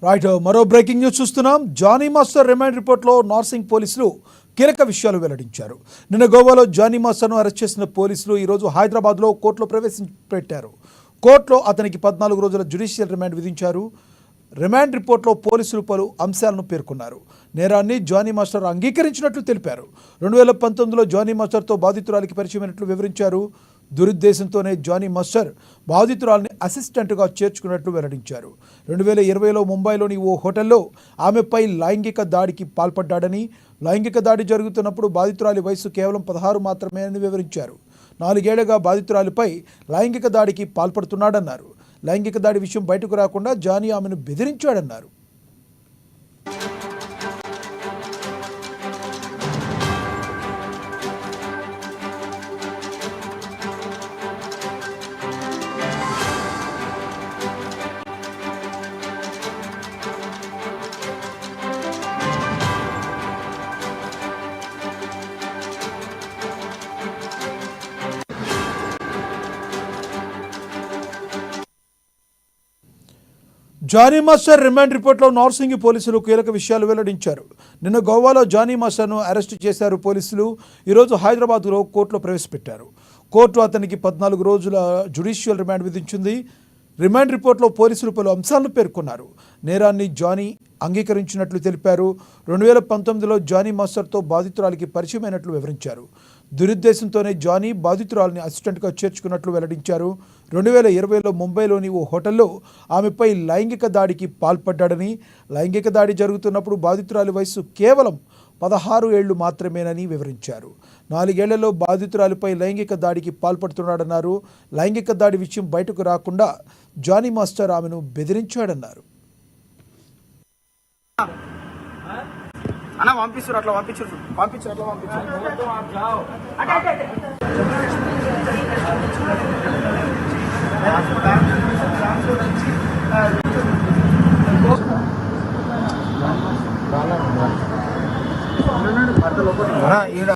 Right మరో breaking news చూస్తున్నాం. Johnny master remand రిపోర్ట్లో నార్సింగ్ పోలీసులు కీలక విషయాలు వెల్లడించారు. నిన్న గోవాలో జానీ మాస్టర్ను అరెస్ట్ చేసిన పోలీసులు ఈరోజు హైదరాబాద్లో కోర్టులో ప్రవేశపెట్టారు. కోర్టులో అతనికి 14 రోజుల జ్యుడిషియల్ రిమాండ్ విధించారు. రిమాండ్ రిపోర్ట్లో పోలీసులు పలు అంశాలను పేర్కొన్నారు. నేరాన్ని జానీ మాస్టర్ అంగీకరించినట్లు తెలిపారు. 2019లో జానీ మాస్టర్తో బాధితురాలికి పరిచయమైనట్లు వివరించారు. దురుద్దేశంతోనే జానీ మాస్టర్ బాధితురాలిని అసిస్టెంట్గా చేర్చుకున్నట్లు వెల్లడించారు. 2020లో ముంబైలోని ఓ హోటల్లో ఆమెపై లైంగిక దాడికి పాల్పడ్డాడని, లైంగిక దాడి జరుగుతున్నప్పుడు బాధితురాలి వయసు కేవలం 16 మాత్రమే అని వివరించారు. 4 ఏళ్లుగా బాధితురాలిపై లైంగిక దాడికి పాల్పడుతున్నాడన్నారు. లైంగిక దాడి విషయం బయటకు రాకుండా జానీ ఆమెను బెదిరించాడన్నారు. జానీ మాస్టర్ రిమాండ్ రిపోర్ట్లో నార్సింగ్ పోలీసులు కీలక విషయాలు వెల్లడించారు. నిన్న గోవాలో జానీ మాస్టర్ను అరెస్ట్ చేశారు పోలీసులు. ఈరోజు హైదరాబాద్లో కోర్టులో ప్రవేశపెట్టారు. కోర్టు అతనికి 14 రోజుల జ్యుడిషియల్ రిమాండ్ విధించింది. రిమాండ్ రిపోర్ట్లో పోలీసులు పలు అంశాలను పేర్కొన్నారు. నేరాన్ని జానీ అంగీకరించినట్లు తెలిపారు. 2019లో జానీ మాస్టర్తో బాధితురాలికి పరిచయమైనట్లు వివరించారు. దురుద్దేశంతోనే జానీ బాధితురాలిని అసిస్టెంట్గా చేర్చుకున్నట్లు వెల్లడించారు. 2020లో ముంబైలోని ఓ హోటల్లో ఆమెపై లైంగిక దాడికి పాల్పడ్డాడని, లైంగిక దాడి జరుగుతున్నప్పుడు బాధితురాలి వయసు కేవలం 16 ఏళ్లు మాత్రమేనని వివరించారు. 4 ఏళ్లలో బాధితురాలిపై లైంగిక దాడికి పాల్పడుతున్నాడన్నారు. లైంగిక దాడి విషయం బయటకు రాకుండా జానీ మాస్టర్ ఆమెను బెదిరించాడన్నారు. అన్న పంపిస్తారు, అట్లా పంపించారు. ఈడ